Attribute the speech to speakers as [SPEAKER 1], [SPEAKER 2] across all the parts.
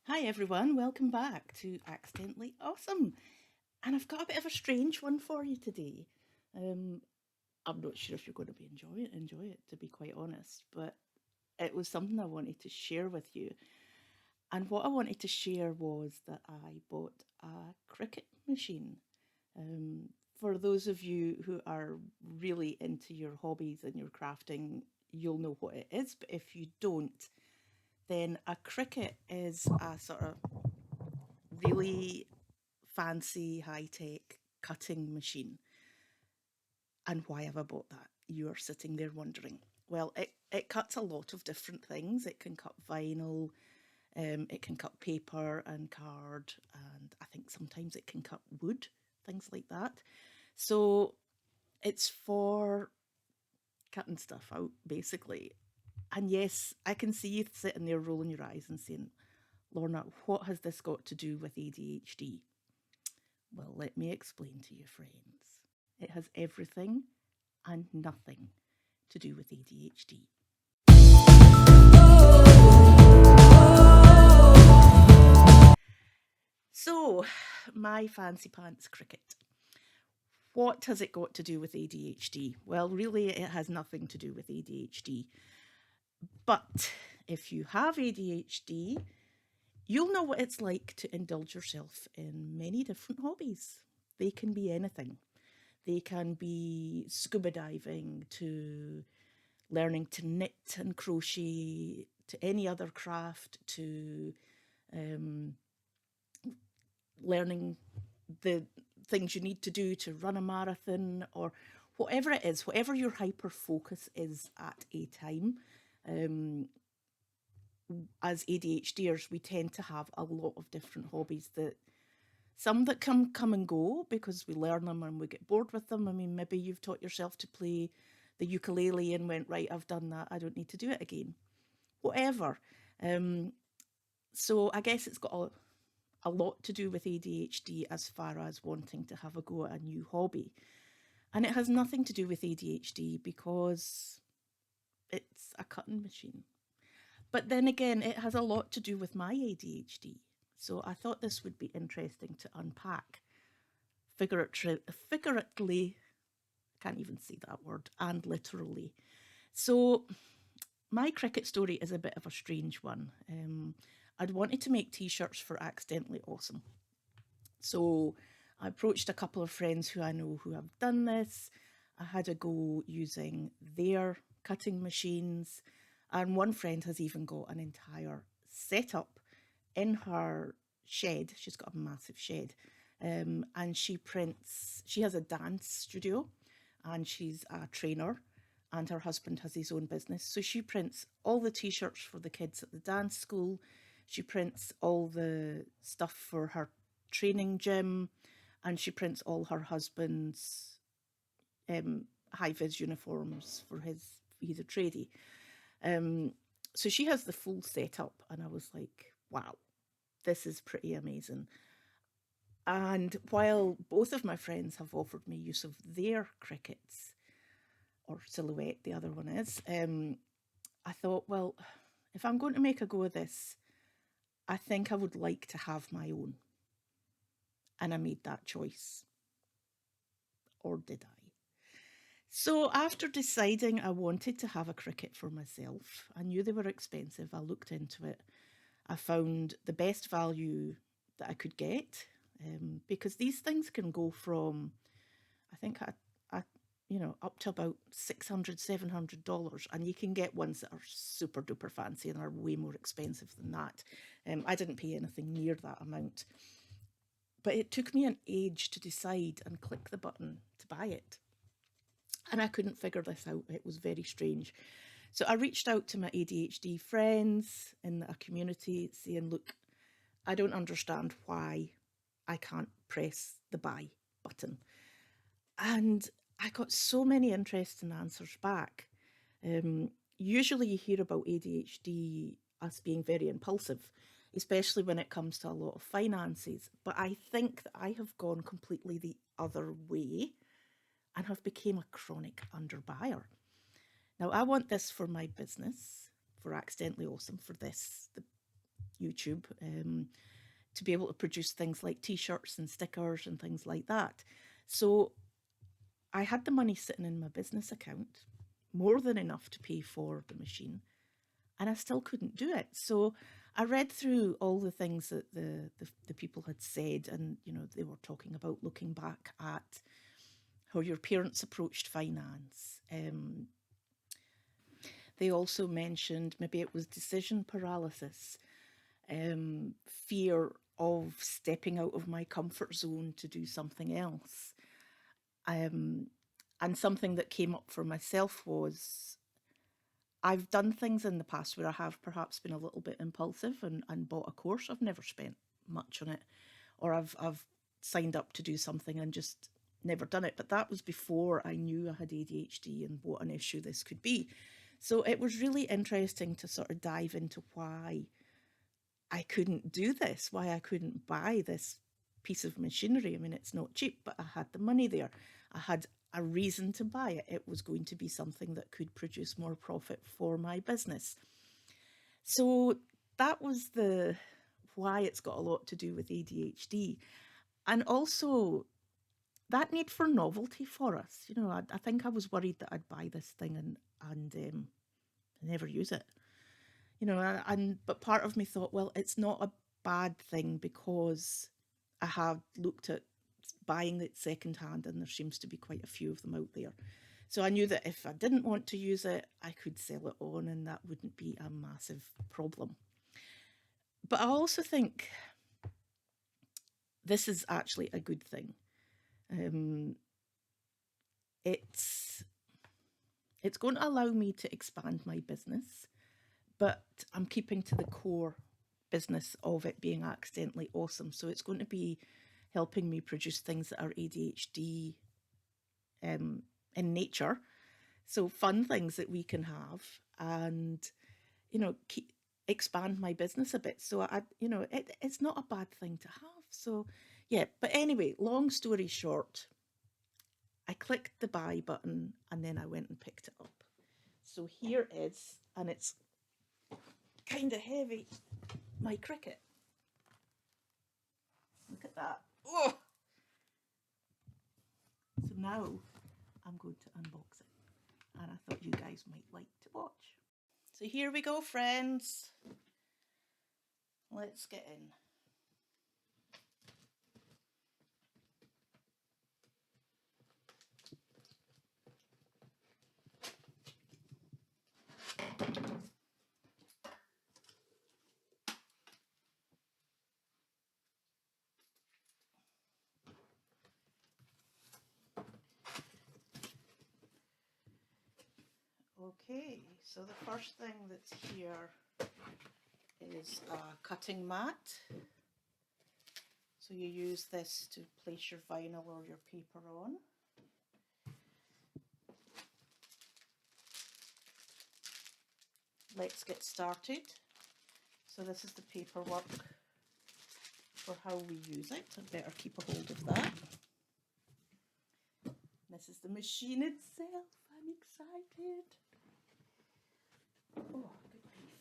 [SPEAKER 1] Hi everyone, welcome back to Accidentally Awesome. And I've got a bit of a strange one for you today. Um, I'm not sure if you're going to enjoy it to be quite honest, but it was something I wanted to share with you. And what I wanted to share was that I bought a Cricut machine. Um, for those of you who are really into your hobbies and your crafting, you'll know what it is. But if you don't, then a Cricut is a sort of really fancy high tech cutting machine. And why have I bought that? You're sitting there wondering. Well, it cuts a lot of different things. It can cut vinyl, it can cut paper and card, and I think sometimes it can cut wood, things like that. So it's for cutting stuff out, basically. And yes, I can see you sitting there rolling your eyes and saying, Lorna, what has this got to do with ADHD? Well, let me explain to you, friends. It has everything and nothing to do with ADHD. So, my fancy pants Cricut. What has it got to do with ADHD? Well, really, it has nothing to do with ADHD. But if you have ADHD, you'll know what it's like to indulge yourself in many different hobbies. They can be anything. They can be scuba diving to learning to knit and crochet to any other craft to um, learning the things you need to do to run a marathon or whatever it is, whatever your hyper focus is at a time. Um, as ADHDers, we tend to have a lot of different hobbies that some that come and go because we learn them and we get bored with them. I mean, maybe you've taught yourself to play the ukulele and went, right, I've done that, I don't need to do it again. Whatever. Um, so I guess it's got a lot to do with ADHD as far as wanting to have a go at a new hobby. And it has nothing to do with ADHD because it's a cutting machine. But then again, it has a lot to do with my ADHD. So I thought this would be interesting to unpack figuratively, I can't even say that word, and literally. So my Cricut story is a bit of a strange one. I'd wanted to make t-shirts for Accidentally Awesome. So I approached a couple of friends who I know who have done this. I had a go using their cutting machines, and one friend has even got an entire setup in her shed. She's got a massive shed, and she prints. She has a dance studio, and she's a trainer. And her husband has his own business. So she prints all the t shirts for the kids at the dance school. She prints all the stuff for her training gym, and she prints all her husband's high vis uniforms for his. He's a tradie. Um, so she has the full setup, and I was like, wow, this is pretty amazing. And while both of my friends have offered me use of their Cricuts, or Silhouette, the other one is, I thought, well, if I'm going to make a go of this, I think I would like to have my own. And I made that choice. Or did I? So after deciding I wanted to have a Cricut for myself, I knew they were expensive. I looked into it. I found the best value that I could get because these things can go from, I think, up to about $600, $700, and you can get ones that are super duper fancy and are way more expensive than that. I didn't pay anything near that amount, but it took me an age to decide and click the button to buy it. And I couldn't figure this out. It was very strange. So I reached out to my ADHD friends in a community saying, look, I don't understand why I can't press the buy button. And I got so many interesting answers back. Usually you hear about ADHD as being very impulsive, especially when it comes to a lot of finances. But I think that I have gone completely the other way and have become a chronic underbuyer. Now I want this for my business, for Accidentally Awesome, for this, YouTube, to be able to produce things like t-shirts and stickers and things like that. So I had the money sitting in my business account, more than enough to pay for the machine, and I still couldn't do it. So I read through all the things that the people had said, and they were talking about looking back at how your parents approached finance. They also mentioned maybe it was decision paralysis, fear of stepping out of my comfort zone to do something else. And something that came up for myself was I've done things in the past where I have perhaps been a little bit impulsive and bought a course. I've never spent much on it, or I've signed up to do something and just never done it. But that was before I knew I had ADHD and what an issue this could be. So it was really interesting to sort of dive into why I couldn't do this, why I couldn't buy this piece of machinery. I mean, it's not cheap, but I had the money there. I had a reason to buy it. It was going to be something that could produce more profit for my business. So that was the why it's got a lot to do with ADHD. And also that need for novelty for us. I think I was worried that I'd buy this thing and never use it. But part of me thought, well, it's not a bad thing because I have looked at buying it secondhand, and there seems to be quite a few of them out there. So I knew that if I didn't want to use it, I could sell it on, and that wouldn't be a massive problem. But I also think this is actually a good thing. It's going to allow me to expand my business, but I'm keeping to the core business of it being accidentally awesome. So it's going to be helping me produce things that are ADHD in nature. So fun things that we can have and, expand my business a bit. So it's not a bad thing to have. So yeah, but anyway, long story short, I clicked the buy button and then I went and picked it up. So here is, and it's kind of heavy, my Cricut. Look at that. Oh! So now I'm going to unbox it, and I thought you guys might like to watch. So here we go, friends. Let's get in. Okay, so the first thing that's here is a cutting mat. So you use this to place your vinyl or your paper on. Let's get started. So this is the paperwork for how we use it. I'd better keep a hold of that. This is the machine itself. I'm excited. Oh, good grief.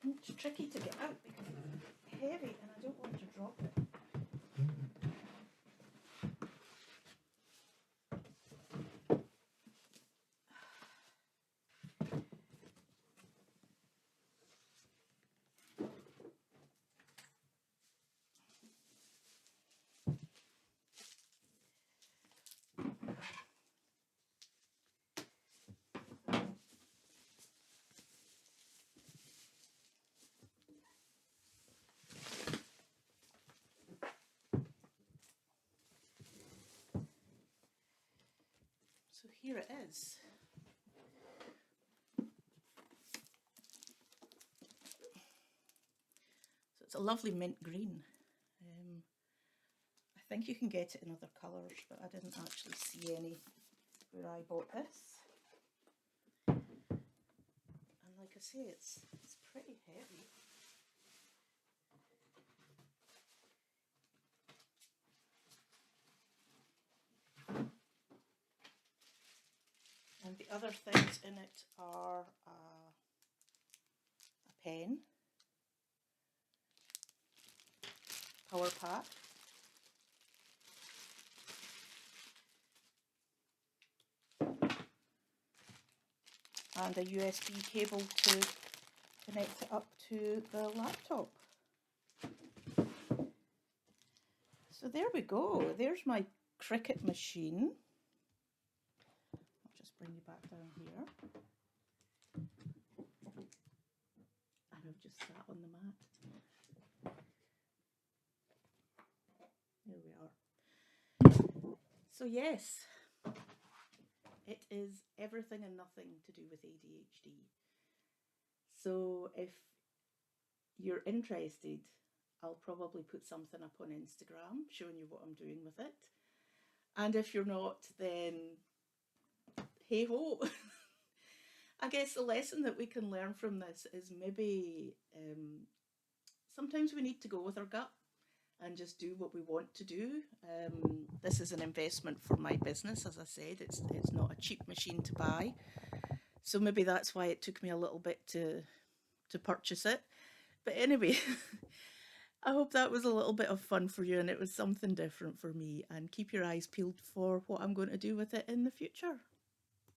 [SPEAKER 1] It's tricky to get out because it's heavy and I don't want to drop it. So here it is. So it's a lovely mint green. I think you can get it in other colours, but I didn't actually see any where I bought this. And like I say, it's pretty heavy. the other things in it are a pen, power pack, and a USB cable to connect it up to the laptop. So there we go, there's my Cricut machine. I'll just bring you back down here. And I've just sat on the mat. There we are. So yes, it is everything and nothing to do with ADHD. So if you're interested, I'll probably put something up on Instagram showing you what I'm doing with it. And if you're not, then hey ho. I guess the lesson that we can learn from this is maybe sometimes we need to go with our gut and just do what we want to do. This is an investment for my business, as I said. It's not a cheap machine to buy. So maybe that's why it took me a little bit to purchase it. But anyway, I hope that was a little bit of fun for you and it was something different for me. And keep your eyes peeled for what I'm going to do with it in the future.